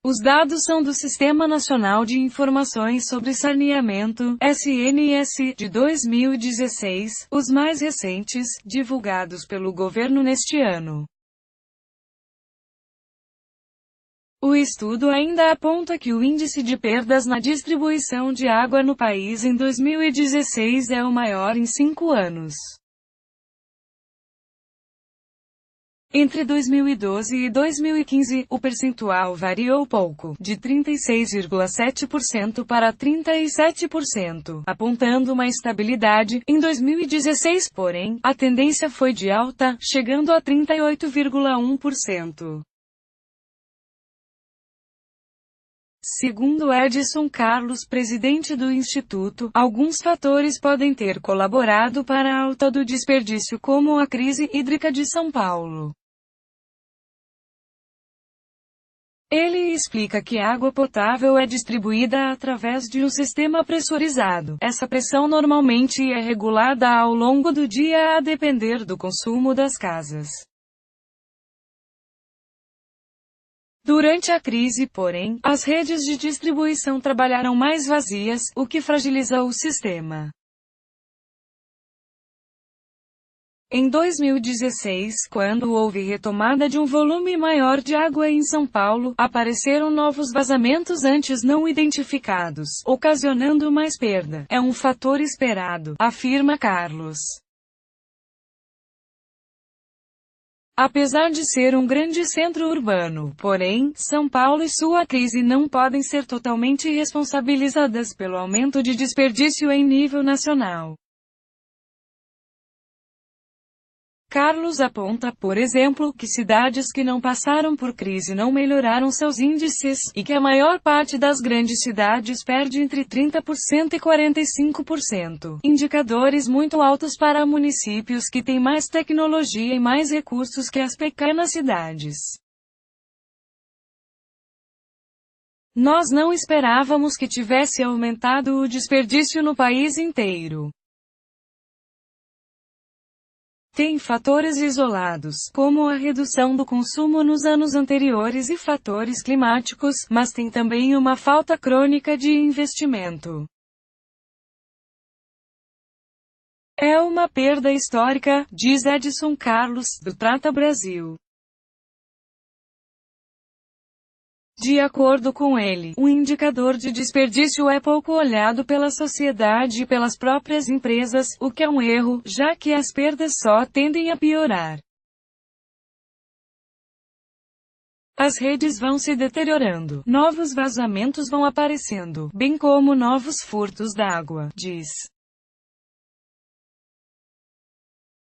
Os dados são do Sistema Nacional de Informações sobre Saneamento, SNS, de 2016, os mais recentes, divulgados pelo governo neste ano. O estudo ainda aponta que o índice de perdas na distribuição de água no país em 2016 é o maior em 5 anos. Entre 2012 e 2015, o percentual variou pouco, de 36,7% para 37%, apontando uma estabilidade. Em 2016, porém, a tendência foi de alta, chegando a 38,1%. Segundo Edson Carlos, presidente do Instituto, alguns fatores podem ter colaborado para a alta do desperdício, como a crise hídrica de São Paulo. Ele explica que a água potável é distribuída através de um sistema pressurizado. Essa pressão normalmente é regulada ao longo do dia a depender do consumo das casas. Durante a crise, porém, as redes de distribuição trabalharam mais vazias, o que fragiliza o sistema. Em 2016, quando houve retomada de um volume maior de água em São Paulo, apareceram novos vazamentos antes não identificados, ocasionando mais perda. É um fator esperado, afirma Carlos. Apesar de ser um grande centro urbano, porém, São Paulo e sua crise não podem ser totalmente responsabilizadas pelo aumento de desperdício em nível nacional. Carlos aponta, por exemplo, que cidades que não passaram por crise não melhoraram seus índices, e que a maior parte das grandes cidades perde entre 30% e 45%. Indicadores muito altos para municípios que têm mais tecnologia e mais recursos que as pequenas cidades. Nós não esperávamos que tivesse aumentado o desperdício no país inteiro. Tem fatores isolados, como a redução do consumo nos anos anteriores e fatores climáticos, mas tem também uma falta crônica de investimento. É uma perda histórica, diz Edson Carlos, do Trata Brasil. De acordo com ele, o indicador de desperdício é pouco olhado pela sociedade e pelas próprias empresas, o que é um erro, já que as perdas só tendem a piorar. As redes vão se deteriorando, novos vazamentos vão aparecendo, bem como novos furtos d'água, diz.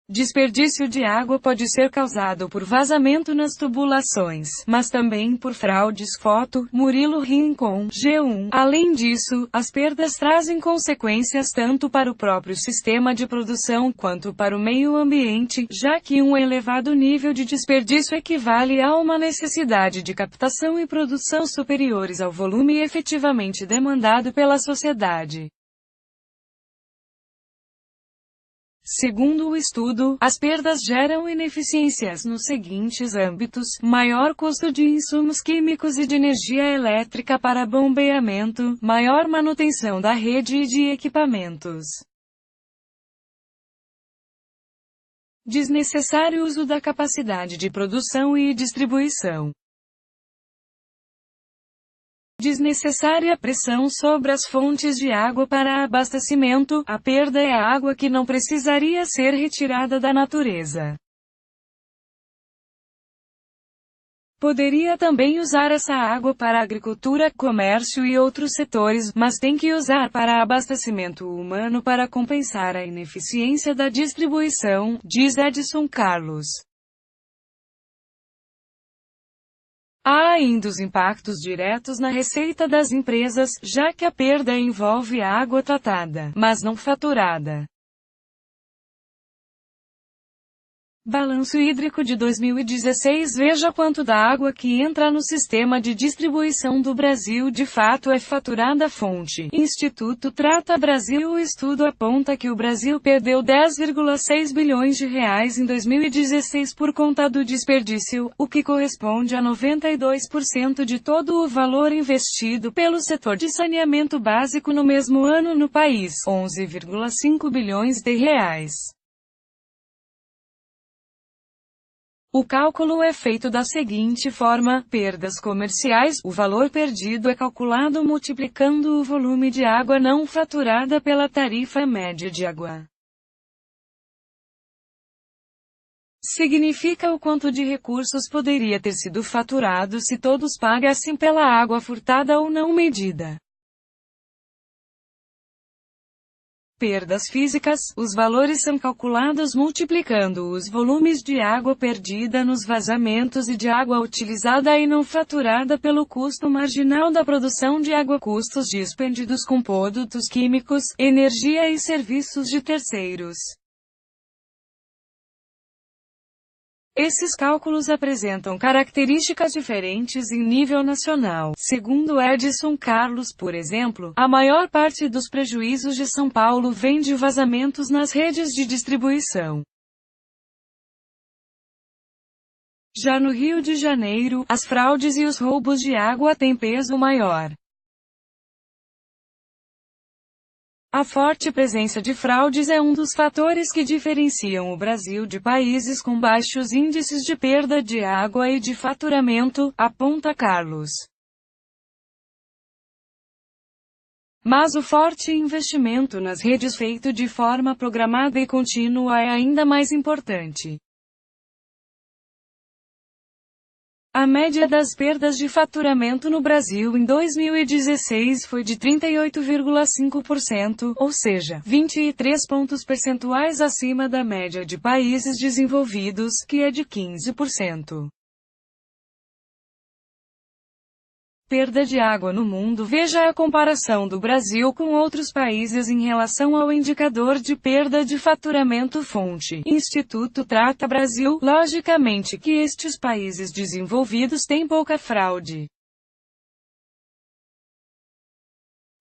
Desperdício de água pode ser causado por vazamento nas tubulações, mas também por fraudes. Foto, Murilo Rincon, G1. Além disso, as perdas trazem consequências tanto para o próprio sistema de produção quanto para o meio ambiente, já que um elevado nível de desperdício equivale a uma necessidade de captação e produção superiores ao volume efetivamente demandado pela sociedade. Segundo o estudo, as perdas geram ineficiências nos seguintes âmbitos: maior custo de insumos químicos e de energia elétrica para bombeamento, maior manutenção da rede e de equipamentos. Desnecessário uso da capacidade de produção e distribuição. Desnecessária pressão sobre as fontes de água para abastecimento. A perda é a água que não precisaria ser retirada da natureza. Poderia também usar essa água para agricultura, comércio e outros setores, mas tem que usar para abastecimento humano para compensar a ineficiência da distribuição, diz Edson Carlos. Há ainda os impactos diretos na receita das empresas, já que a perda envolve a água tratada, mas não faturada. Balanço hídrico de 2016. Veja quanto da água que entra no sistema de distribuição do Brasil de fato é faturada. Fonte: Instituto Trata Brasil. O estudo aponta que o Brasil perdeu 10,6 bilhões de reais em 2016 por conta do desperdício, o que corresponde a 92% de todo o valor investido pelo setor de saneamento básico no mesmo ano no país, 11,5 bilhões de reais. O cálculo é feito da seguinte forma: perdas comerciais. O valor perdido é calculado multiplicando o volume de água não faturada pela tarifa média de água. Significa o quanto de recursos poderia ter sido faturado se todos pagassem pela água furtada ou não medida. Perdas físicas. Os valores são calculados multiplicando os volumes de água perdida nos vazamentos e de água utilizada e não faturada pelo custo marginal da produção de água, custos dispendidos com produtos químicos, energia e serviços de terceiros. Esses cálculos apresentam características diferentes em nível nacional. Segundo Edson Carlos, por exemplo, a maior parte dos prejuízos de São Paulo vem de vazamentos nas redes de distribuição. Já no Rio de Janeiro, as fraudes e os roubos de água têm peso maior. A forte presença de fraudes é um dos fatores que diferenciam o Brasil de países com baixos índices de perda de água e de faturamento, aponta Carlos. Mas o forte investimento nas redes feito de forma programada e contínua é ainda mais importante. A média das perdas de faturamento no Brasil em 2016 foi de 38,5%, ou seja, 23 pontos percentuais acima da média de países desenvolvidos, que é de 15%. Perda de água no mundo. Veja a comparação do Brasil com outros países em relação ao indicador de perda de faturamento. Fonte: Instituto Trata Brasil. Logicamente que estes países desenvolvidos têm pouca fraude.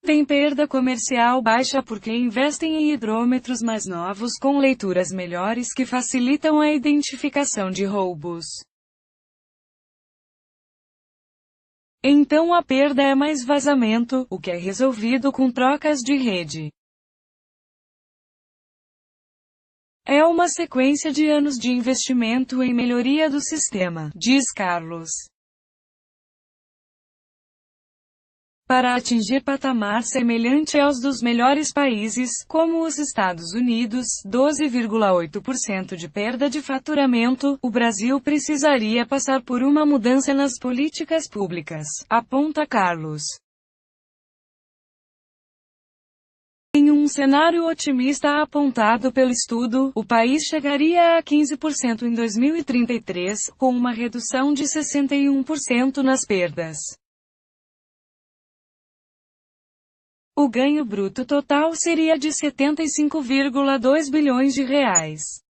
Tem perda comercial baixa porque investem em hidrômetros mais novos com leituras melhores que facilitam a identificação de roubos. Então a perda é mais vazamento, o que é resolvido com trocas de rede. É uma sequência de anos de investimento em melhoria do sistema, diz Carlos. Para atingir patamar semelhante aos dos melhores países, como os Estados Unidos, 12,8% de perda de faturamento, o Brasil precisaria passar por uma mudança nas políticas públicas, aponta Carlos. Em um cenário otimista apontado pelo estudo, o país chegaria a 15% em 2033, com uma redução de 61% nas perdas. O ganho bruto total seria de 75,2 bilhões de reais.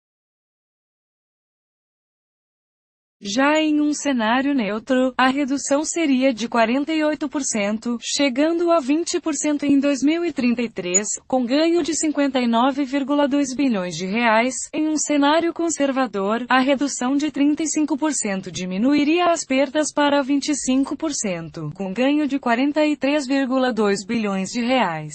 Já em um cenário neutro, a redução seria de 48%, chegando a 20% em 2033, com ganho de 59,2 bilhões de reais. Em um cenário conservador, a redução de 35% diminuiria as perdas para 25%, com ganho de 43,2 bilhões de reais.